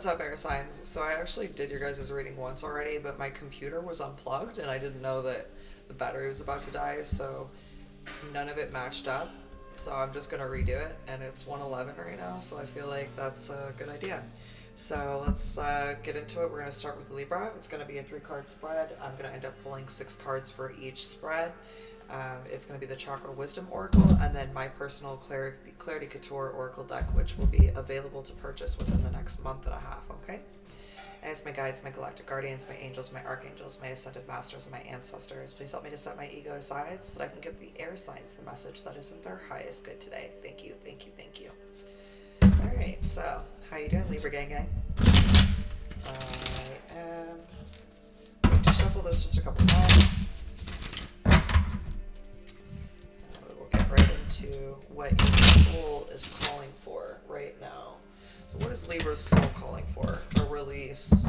up, air signs? So I actually did your guys' reading once already, but my computer was unplugged and I didn't know that the battery was about to die, so none of it matched up. So I'm just going to redo it, and it's 111 right now, so I feel like that's a good idea. So let's get into it. We're going to start with Libra. It's going to be a 3-card spread. I'm going to end up pulling 6 cards for each spread. It's going to be the Chakra Wisdom Oracle, and then my personal Clarity Couture Oracle deck, which will be available to purchase within the next month and a half, okay? And it's my guides, my galactic guardians, my angels, my archangels, my ascended masters, and my ancestors. Please help me to set my ego aside so that I can give the air signs the message that is in their highest good today. Thank you, thank you, thank you. All right, so how you doing, Libra gang gang? I am going to shuffle this just a couple times. We'll get right into what your soul is calling for right now. So what is Libra's soul calling for? A release.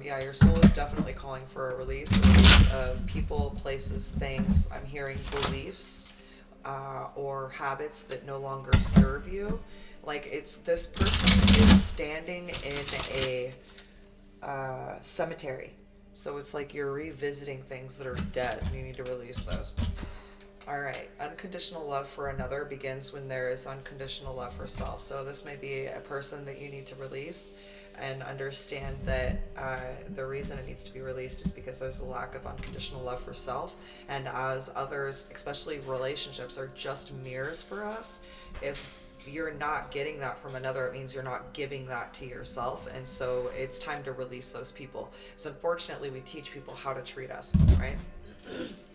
Yeah, your soul is definitely calling for a release of people, places, things. I'm hearing beliefs or habits that no longer serve you. Like it's this person is standing in a cemetery. So it's like you're revisiting things that are dead and you need to release those. All right, unconditional love for another begins when there is unconditional love for self. So this may be a person that you need to release and understand that the reason it needs to be released is because there's a lack of unconditional love for self. And as others, especially relationships, are just mirrors for us, if you're not getting that from another, it means you're not giving that to yourself. And so it's time to release those people. So unfortunately, we teach people how to treat us, right?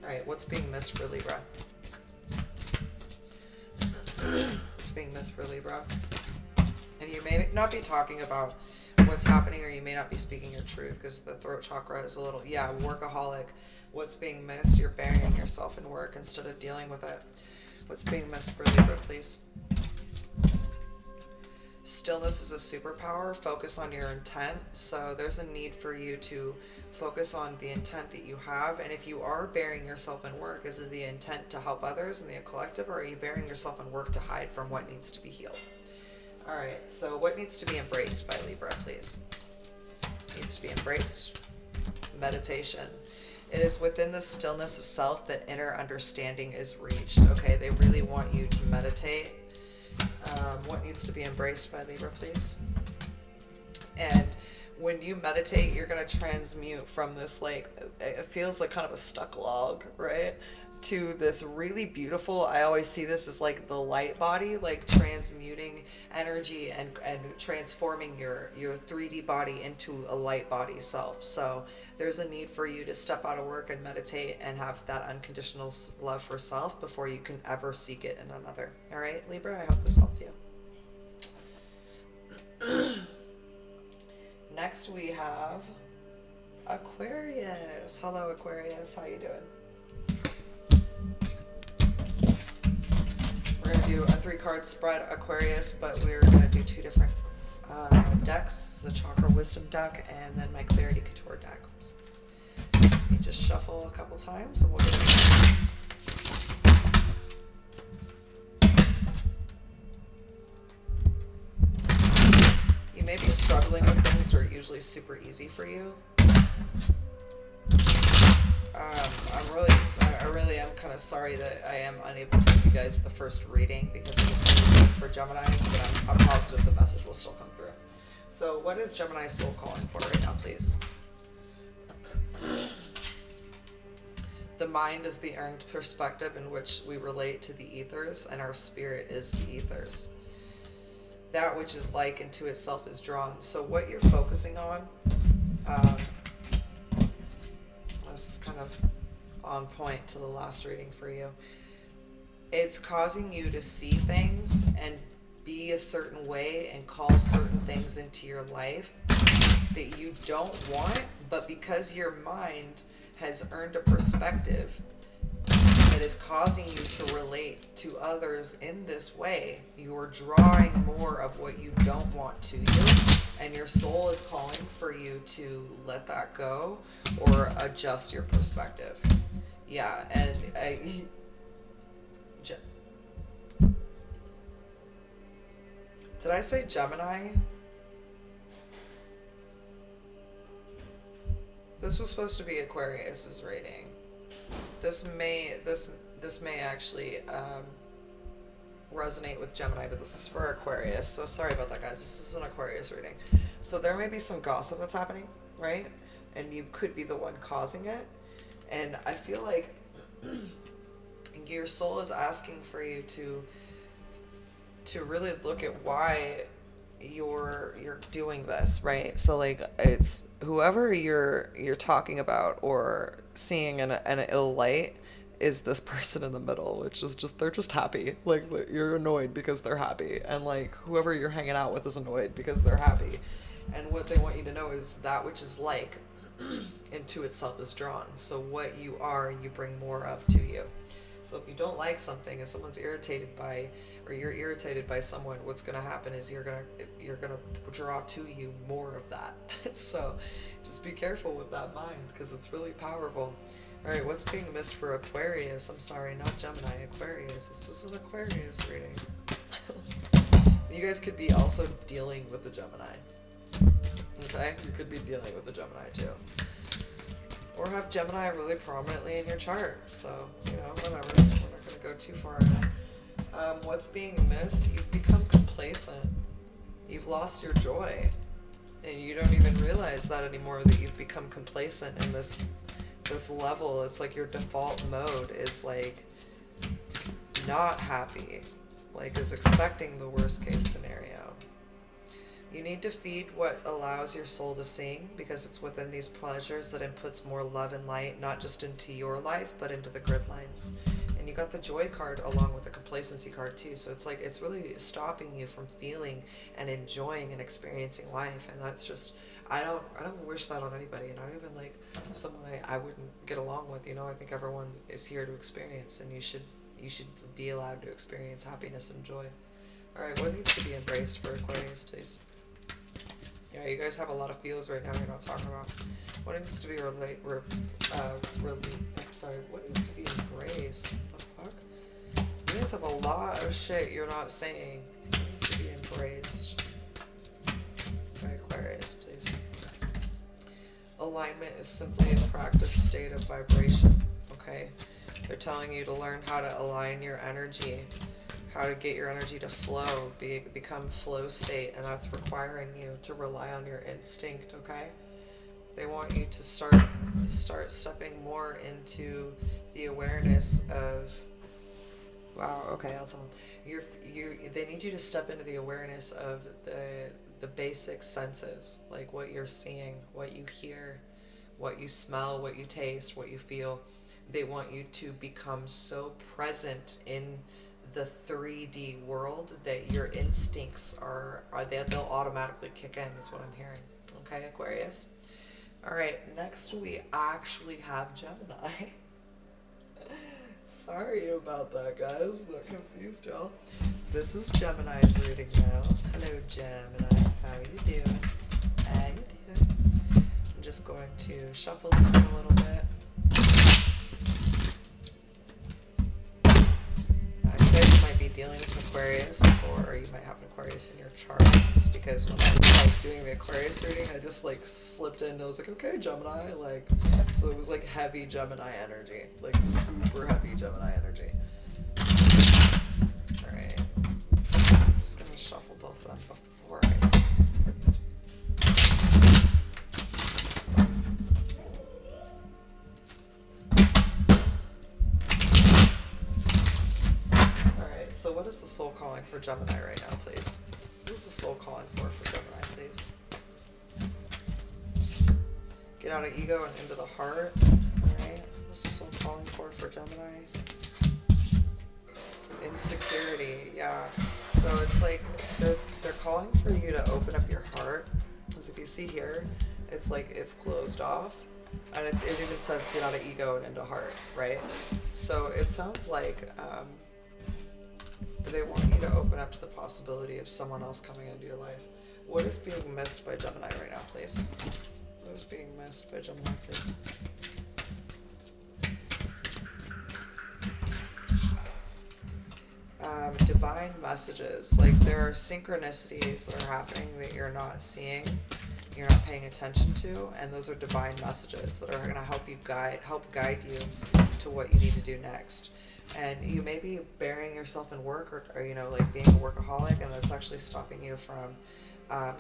All right, what's being missed for Libra? What's being missed for Libra? And you may not be talking about what's happening, or you may not be speaking your truth because the throat chakra is a little, workaholic. What's being missed? You're burying yourself in work instead of dealing with it. What's being missed for Libra, please? Stillness is a superpower. Focus on your intent. So there's a need for you to focus on the intent that you have. And if you are burying yourself in work, is it the intent to help others in the collective, or are you burying yourself in work to hide from what needs to be healed? All right, so what needs to be embraced by Libra, please? Needs to be embraced. Meditation. It is within the stillness of self that inner understanding is reached. Okay, they really want you to meditate. What needs to be embraced by Libra, please? And when you meditate, you're going to transmute from this, like, it feels like kind of a stuck log, right? To this really beautiful, I always see this as like the light body, like transmuting energy and transforming your 3D body into a light body self. So there's a need for you to step out of work and meditate and have that unconditional love for self before you can ever seek it in another. All right, Libra, I hope this helped you. Next we have Aquarius. Hello, Aquarius. How you doing? We're going to do a 3-card spread, Aquarius, but we're going to do 2 different decks. It's the Chakra Wisdom deck and then my Clarity Couture deck. So you just shuffle a couple times and we'll get it. You may be struggling with things that are usually super easy for you. I really am kind of sorry that I am unable to give you guys the first reading because it was really big for Geminis, but I'm positive the message will still come through. So what is Gemini's soul calling for right now, please? The mind is the earned perspective in which we relate to the ethers, and our spirit is the ethers. That which is like into itself is drawn. So what you're focusing on, this is kind of on point to the last reading for you. It's causing you to see things and be a certain way and call certain things into your life that you don't want, but because your mind has earned a perspective that is causing you to relate to others in this way, you're drawing more of what you don't want to you, and your soul is calling for you to let that go or adjust your perspective. Yeah, and did I say Gemini? This was supposed to be Aquarius's reading. This may actually resonate with Gemini, but this is for Aquarius. So sorry about that, guys. This is an Aquarius reading. So there may be some gossip that's happening, right? And you could be the one causing it. And I feel like your soul is asking for you to really look at why you're doing this, right? So like, it's whoever you're talking about or seeing in an ill light is this person in the middle, which is just, they're just happy. Like, you're annoyed because they're happy, and like whoever you're hanging out with is annoyed because they're happy. And what they want you to know is that which is like into itself is drawn. So what you are, you bring more of to you. So if you don't like something and someone's irritated by, or you're irritated by someone, what's going to happen is you're going to draw to you more of that. So just be careful with that mind, because it's really powerful. All right, what's being missed for Aquarius? I'm sorry, not Gemini, Aquarius. This is an Aquarius reading. You guys could be also dealing with a Gemini. Okay, you could be dealing with a Gemini too. Or have Gemini really prominently in your chart. So, you know, whatever. We're not going to go too far ahead. What's being missed? You've become complacent. You've lost your joy. And you don't even realize that anymore, that you've become complacent in this level. It's like your default mode is like not happy. Like, is expecting the worst case scenario. You need to feed what allows your soul to sing, because it's within these pleasures that inputs more love and light, not just into your life, but into the grid lines. And you got the joy card along with the complacency card too. So it's like, it's really stopping you from feeling and enjoying and experiencing life. And that's just, I don't wish that on anybody. And I'm even like someone I wouldn't get along with, you know. I think everyone is here to experience, and you should be allowed to experience happiness and joy. All right, what needs to be embraced for Aquarius, please? Yeah, you guys have a lot of feels right now you're not talking about. What needs to be what needs to be embraced? What the fuck? You guys have a lot of shit you're not saying. What needs to be embraced? By Aquarius, please. Alignment is simply a practice state of vibration, okay? They're telling you to learn how to align your energy, how to get your energy to flow, become flow state, and that's requiring you to rely on your instinct, okay? They want you to start stepping more into the awareness of, wow, okay, I'll tell them. They need you to step into the awareness of the basic senses, like what you're seeing, what you hear, what you smell, what you taste, what you feel. They want you to become so present in the 3D world that your instincts they'll automatically kick in, is what I'm hearing. Okay, Aquarius? All right, next we actually have Gemini. Sorry about that, guys. Not confused, y'all. This is Gemini's reading now. Hello, Gemini. How you doing? How you doing? I'm just going to shuffle these a little bit. You guys might be dealing with Aquarius, or you might have an Aquarius in your chart. Just because when I was like doing the Aquarius reading, I just like slipped in and I was like, okay, Gemini, like, so it was like heavy Gemini energy, like super heavy Gemini energy. All right, I'm just gonna shuffle both of them before I see. So what is the soul calling for Gemini right now, please? What is the soul calling for Gemini, please? Get out of ego and into the heart. Alright. What's the soul calling for Gemini? Insecurity, yeah. So it's like they're calling for you to open up your heart. As if you see here, it's like it's closed off. And it even says get out of ego and into heart, right? So it sounds like they want you to open up to the possibility of someone else coming into your life. What is being missed by Gemini right now, please? What is being missed by Gemini, please? Divine messages. Like, there are synchronicities that are happening that you're not seeing. you're not paying attention to, and those are divine messages that are going to help guide you to what you need to do next. And you may be burying yourself in work, or you know, like being a workaholic, and that's actually stopping you from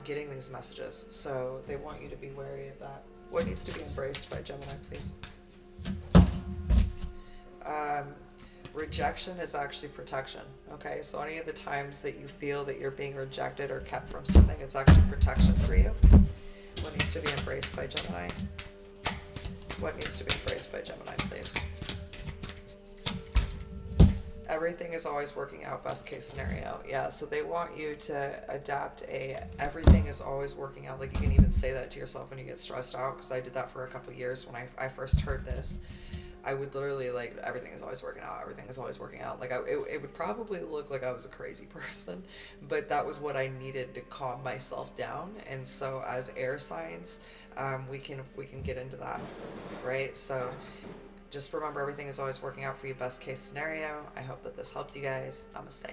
getting these messages. So they want you to be wary of that. What needs to be embraced by Gemini, please? Rejection is actually protection. Okay, so any of the times that you feel that you're being rejected or kept from something, it's actually protection for you. What needs to be embraced by Gemini? What needs to be embraced by Gemini, please? Everything is always working out, best case scenario. Yeah, so they want you to adapt everything is always working out. Like, you can even say that to yourself when you get stressed out, because I did that for a couple years when I first heard this. I would literally, like, everything is always working out, everything is always working out. Like, it would probably look like I was a crazy person, but that was what I needed to calm myself down. And so as air signs, we can get into that, right? So just remember, everything is always working out for you, best case scenario. I hope that this helped you guys. Namaste.